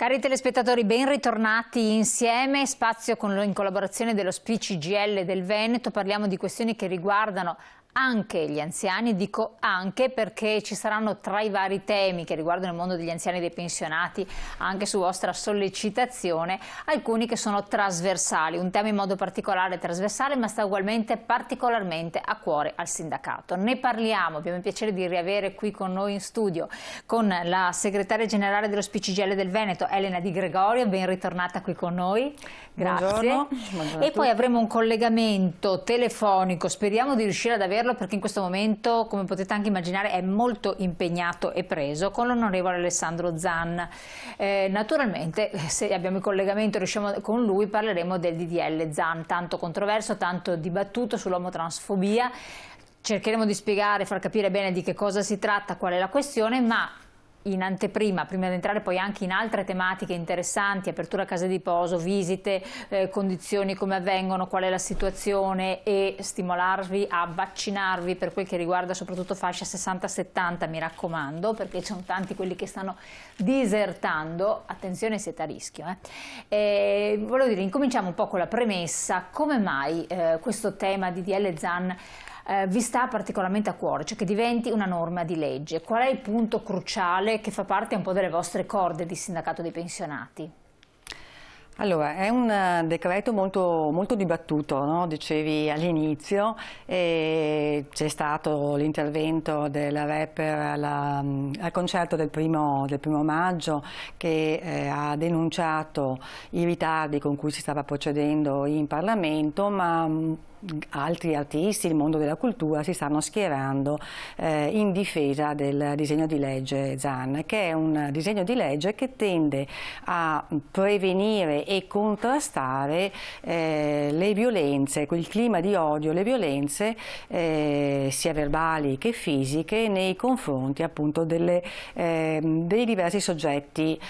Cari telespettatori, ben ritornati insieme, spazio in collaborazione dello SPI-CGIL del Veneto. Parliamo di questioni che riguardano anche gli anziani, dico anche perché ci saranno tra i vari temi che riguardano il mondo degli anziani e dei pensionati, anche su vostra sollecitazione, alcuni che sono trasversali, un tema in modo particolare trasversale ma sta ugualmente particolarmente a cuore al sindacato. Ne parliamo, abbiamo il piacere di riavere qui con noi in studio con la segretaria generale dello SPI-CGIL del Veneto, Elena Di Gregorio, ben ritornata qui con noi. Grazie. Buongiorno. Buongiorno e poi avremo un collegamento telefonico, speriamo di riuscire ad averlo perché in questo momento, come potete anche immaginare, è molto impegnato e preso, con l'onorevole Alessandro Zan. Naturalmente, se abbiamo il collegamento e riusciamo con lui, parleremo del DDL Zan, tanto controverso, tanto dibattuto sull'omotransfobia. Cercheremo di spiegare, far capire bene di che cosa si tratta, qual è la questione, ma in anteprima, prima di entrare poi anche in altre tematiche interessanti, apertura a case di riposo, visite, condizioni come avvengono, qual è la situazione e stimolarvi a vaccinarvi per quel che riguarda soprattutto fascia 60-70, mi raccomando, perché ci sono tanti quelli che stanno disertando, attenzione siete a rischio. Volevo dire, incominciamo un po' con la premessa, come mai questo tema di DDL Zan vi sta particolarmente a cuore, cioè che diventi una norma di legge. Qual è il punto cruciale che fa parte un po' delle vostre corde di sindacato dei pensionati? Allora, è un decreto molto dibattuto, no? Dicevi all'inizio, c'è stato l'intervento del rapper al concerto del primo maggio che ha denunciato i ritardi con cui si stava procedendo in Parlamento, ma altri artisti, il mondo della cultura si stanno schierando in difesa del disegno di legge Zan, che è un disegno di legge che tende a prevenire e contrastare le violenze, quel clima di odio, le violenze sia verbali che fisiche nei confronti appunto dei diversi soggetti,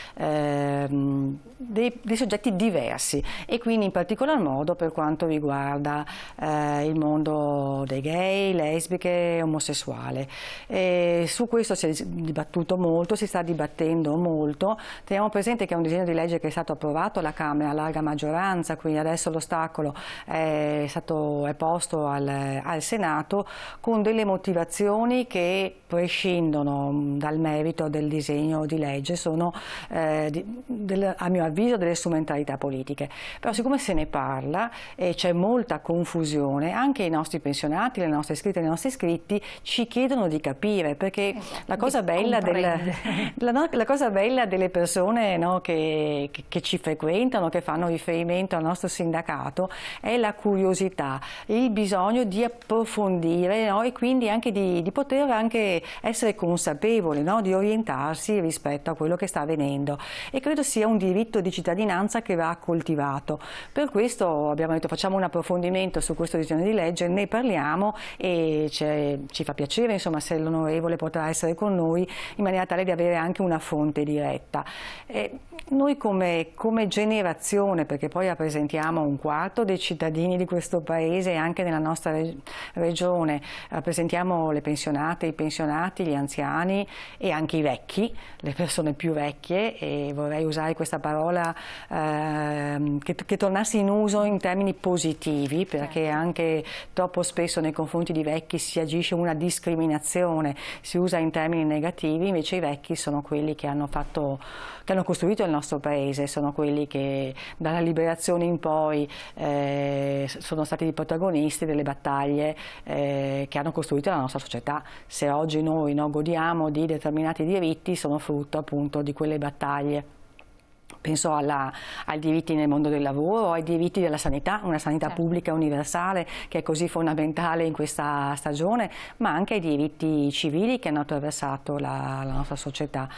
dei soggetti diversi, e quindi in particolar modo per quanto riguarda il mondo dei gay, lesbiche, omosessuale. Su questo si è dibattuto molto, si sta dibattendo molto. Teniamo presente che è un disegno di legge che è stato approvato alla Camera a larga maggioranza, quindi adesso l'ostacolo è posto al Senato con delle motivazioni che prescindono dal merito del disegno di legge, sono a mio avviso delle strumentalità politiche. Però siccome se ne parla e c'è molta confusione, anche i nostri pensionati, le nostre iscritte e i nostri iscritti ci chiedono di capire, perché la cosa bella delle persone, no, che ci frequentano, che fanno riferimento al nostro sindacato, è la curiosità, il bisogno di approfondire, no, e quindi anche di poter anche essere consapevoli, no, di orientarsi rispetto a quello che sta avvenendo, e credo sia un diritto di cittadinanza che va coltivato. Per questo abbiamo detto facciamo un approfondimento su questo disegno di legge, ne parliamo e ci fa piacere insomma se l'onorevole potrà essere con noi in maniera tale di avere anche una fonte diretta. Noi come generazione, perché poi rappresentiamo un quarto dei cittadini di questo paese e anche nella nostra regione, rappresentiamo le pensionate, i pensionati, gli anziani e anche i vecchi, le persone più vecchie, e vorrei usare questa parola che tornasse in uso in termini positivi, perché anche troppo spesso nei confronti di vecchi si agisce una discriminazione, si usa in termini negativi, invece i vecchi sono quelli che hanno costruito il nostro paese, sono quelli che dalla liberazione in poi sono stati i protagonisti delle battaglie che hanno costruito la nostra società. Se oggi noi godiamo di determinati diritti, sono frutto appunto di quelle battaglie. Penso ai diritti nel mondo del lavoro, ai diritti della sanità, una sanità pubblica universale che è così fondamentale in questa stagione, ma anche ai diritti civili che hanno attraversato la nostra società.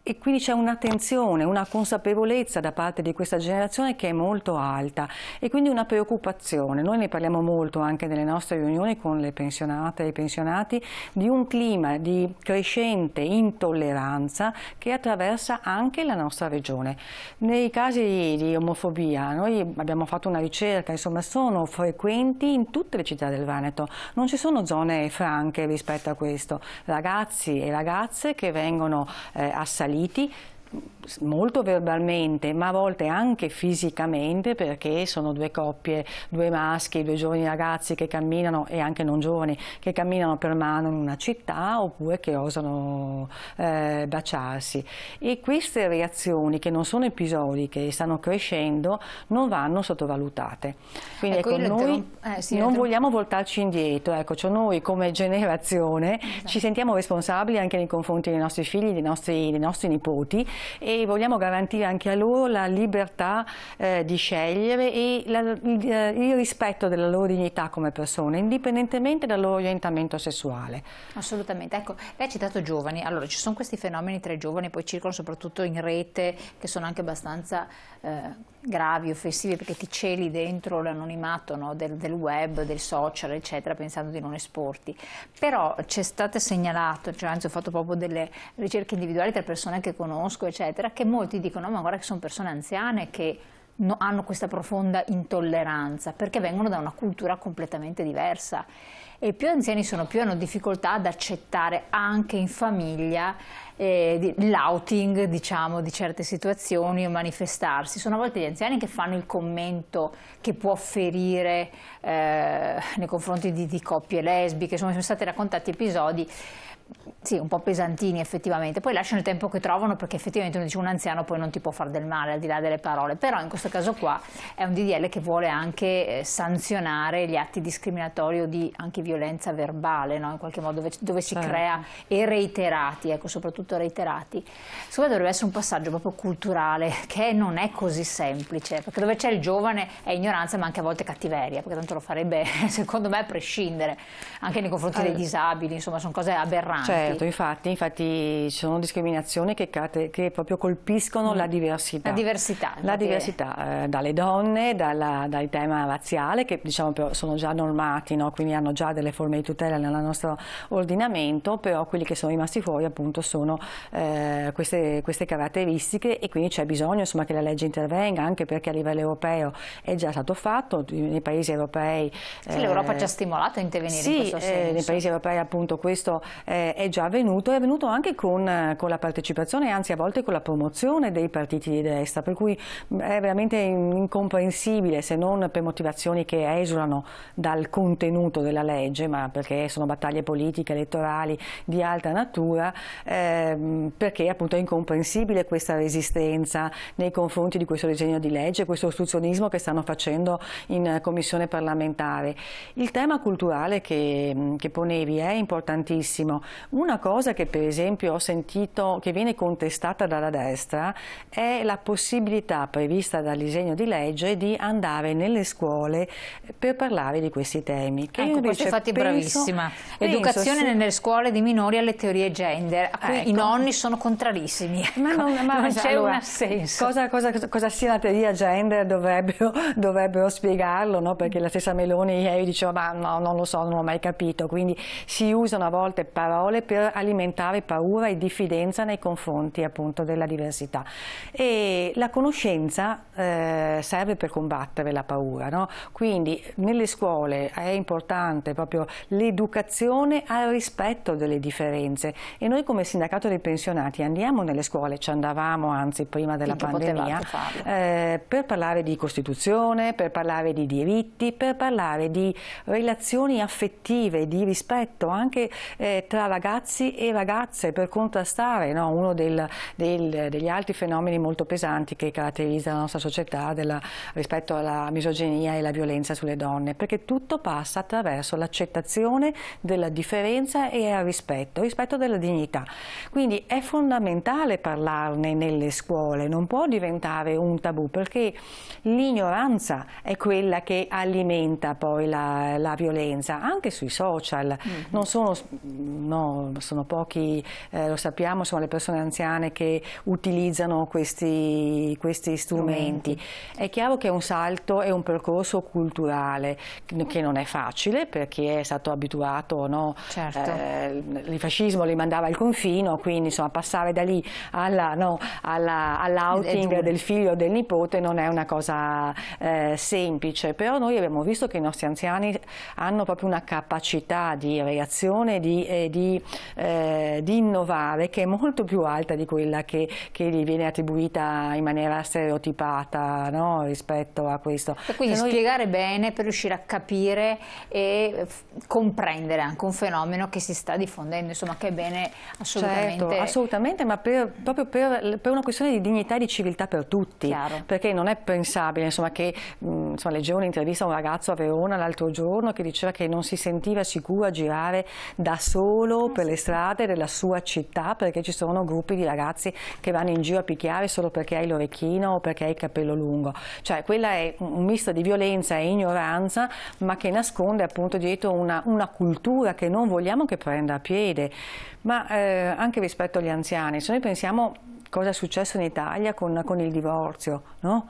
E quindi c'è un'attenzione, una consapevolezza da parte di questa generazione che è molto alta, e quindi una preoccupazione. Noi ne parliamo molto anche nelle nostre riunioni con le pensionate e i pensionati, di un clima di crescente intolleranza che attraversa anche la nostra regione. Nei casi di omofobia noi abbiamo fatto una ricerca, insomma sono frequenti in tutte le città del Veneto, non ci sono zone franche rispetto a questo, ragazzi e ragazze che vengono assaliti molto verbalmente, ma a volte anche fisicamente, perché sono due coppie, due maschi, due giovani ragazzi che camminano, e anche non giovani, che camminano per mano in una città, oppure che osano baciarsi. E queste reazioni, che non sono episodiche, stanno crescendo, non vanno sottovalutate. Quindi ecco, noi non vogliamo voltarci indietro, ecco, cioè noi come generazione ci sentiamo responsabili anche nei confronti dei nostri figli, dei nostri nipoti, e vogliamo garantire anche a loro la libertà di scegliere e il rispetto della loro dignità come persone, indipendentemente dal loro orientamento sessuale. Assolutamente. Ecco, lei ha citato giovani, allora ci sono questi fenomeni tra i giovani, poi circolano soprattutto in rete, che sono anche abbastanza gravi, offensivi, perché ti celi dentro l'anonimato, no, del web, del social, eccetera, pensando di non esporti. Però c'è stato segnalato, cioè anzi ho fatto proprio delle ricerche individuali tra persone che conosco, eccetera, che molti dicono: ma guarda che sono persone anziane che hanno questa profonda intolleranza, perché vengono da una cultura completamente diversa. E più anziani sono, più hanno difficoltà ad accettare anche in famiglia l'outing, diciamo, di certe situazioni o manifestarsi. Sono a volte gli anziani che fanno il commento che può ferire nei confronti di coppie lesbiche. Insomma, sono stati raccontati episodi, sì, un po' pesantini effettivamente, poi lasciano il tempo che trovano, perché effettivamente uno dice: un anziano poi non ti può fare del male al di là delle parole. Però in questo caso qua è un DDL che vuole anche sanzionare gli atti discriminatori o di anche violenza verbale, no? In qualche modo dove si crea, e reiterati, ecco, soprattutto reiterati. Secondo me dovrebbe essere un passaggio proprio culturale, che non è così semplice, perché dove c'è il giovane è ignoranza, ma anche a volte cattiveria, perché tanto lo farebbe secondo me a prescindere, anche nei confronti dei disabili, insomma sono cose aberranti. Certo, infatti ci sono discriminazioni che proprio colpiscono la diversità. La diversità, dalle donne, dal tema razziale, che diciamo però sono già normati, no? Quindi hanno già delle forme di tutela nel nostro ordinamento, però quelli che sono rimasti fuori appunto sono queste caratteristiche, e quindi c'è bisogno, insomma, che la legge intervenga, anche perché a livello europeo è già stato fatto, nei paesi europei. Sì, l'Europa ci ha stimolato a intervenire in questo senso. Nei paesi europei appunto questo è già avvenuto, è avvenuto anche con la partecipazione, anzi a volte con la promozione dei partiti di destra, per cui è veramente incomprensibile, se non per motivazioni che esulano dal contenuto della legge, ma perché sono battaglie politiche, elettorali di altra natura, perché appunto è incomprensibile questa resistenza nei confronti di questo disegno di legge, questo ostruzionismo che stanno facendo in commissione parlamentare. Il tema culturale che ponevi è importantissimo. Una cosa che per esempio ho sentito che viene contestata dalla destra è la possibilità prevista dal disegno di legge di andare nelle scuole per parlare di questi temi. Che ecco, questo infatti è bravissima. Educazione nelle scuole di minori alle teorie gender, a cui i nonni sono contrarissimi. Ma non c'è un assenso. Cosa sia la teoria gender dovrebbero spiegarlo, no? Perché la stessa Meloni ieri diceva: ma no, non lo so, non l'ho mai capito. Quindi si usano a volte parole per alimentare paura e diffidenza nei confronti appunto della diversità. E la conoscenza serve per combattere la paura, no? Quindi nelle scuole è importante proprio l'educazione al rispetto delle differenze, e noi come sindacato dei pensionati andiamo nelle scuole, ci andavamo anzi prima della pandemia, per parlare di Costituzione, per parlare di diritti, per parlare di relazioni affettive, di rispetto anche tra ragazzi e ragazze, per contrastare, no, uno degli altri fenomeni molto pesanti che caratterizzano la nostra società rispetto alla misoginia e la violenza sulle donne, perché tutto passa attraverso l'accettazione della differenza e il rispetto della dignità. Quindi è fondamentale parlarne nelle scuole, non può diventare un tabù, perché l'ignoranza è quella che alimenta poi la violenza, anche sui social. Non sono pochi, lo sappiamo, sono le persone anziane che utilizzano questi strumenti. È chiaro che è un salto, è un percorso culturale che non è facile, perché chi è stato abituato, no? Certo. Il fascismo li mandava al confino, quindi insomma passare da lì all'outing del figlio o del nipote non è una cosa semplice, però noi abbiamo visto che i nostri anziani hanno proprio una capacità di reazione, di innovare, che è molto più alta di quella che gli viene attribuita in maniera stereotipata, no? Rispetto a questo. E quindi spiegare bene per riuscire a capire e comprendere anche un fenomeno che si sta diffondendo, insomma, che è bene assolutamente. Certo, assolutamente, ma proprio per una questione di dignità e di civiltà per tutti. Chiaro. Perché non è pensabile, insomma, che leggevo un'intervista a un ragazzo a Verona l'altro giorno che diceva che non si sentiva sicuro a girare da solo per le strade della sua città, perché ci sono gruppi di ragazzi che vanno in giro a picchiare solo perché hai l'orecchino o perché hai il capello lungo. Cioè quella è un misto di violenza e ignoranza, ma che nasconde appunto dietro una cultura che non vogliamo che prenda piede. Ma anche rispetto agli anziani, se noi pensiamo cosa è successo in Italia con il divorzio, no?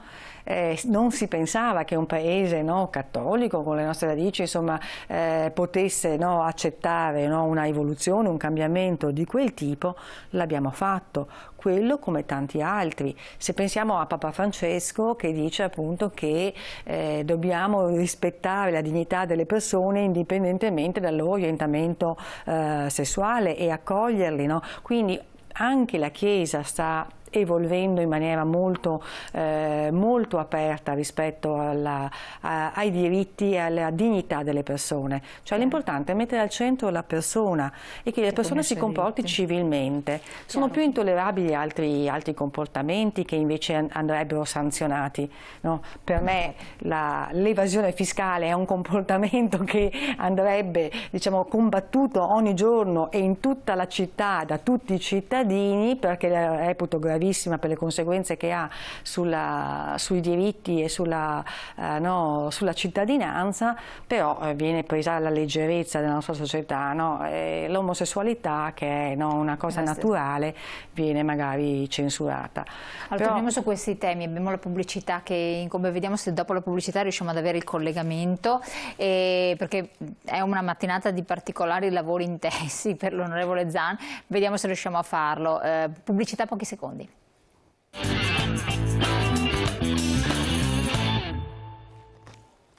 Non si pensava che un paese, no, cattolico, con le nostre radici, insomma, potesse, no, accettare, no, una evoluzione, un cambiamento di quel tipo. L'abbiamo fatto, quello come tanti altri. Se pensiamo a Papa Francesco, che dice appunto che dobbiamo rispettare la dignità delle persone indipendentemente dal loro orientamento sessuale e accoglierli, no? Quindi anche la Chiesa sta evolvendo in maniera molto aperta rispetto ai diritti e alla dignità delle persone. Cioè l'importante è mettere al centro la persona e che la persona si comporti civilmente. Sono più intollerabili altri comportamenti che invece andrebbero sanzionati, no? Per me l'evasione fiscale è un comportamento che andrebbe, diciamo, combattuto ogni giorno e in tutta la città da tutti i cittadini, perché la reputo gravissima per le conseguenze che ha sui diritti e sulla cittadinanza, però viene presa alla leggerezza della nostra società, no? L'omosessualità, che è, no, una cosa naturale, viene magari censurata. Allora, torniamo su questi temi, abbiamo la pubblicità che, come vediamo se dopo la pubblicità riusciamo ad avere il collegamento, perché è una mattinata di particolari lavori intensi per l'onorevole Zan, vediamo se riusciamo a farlo. Pubblicità, pochi secondi.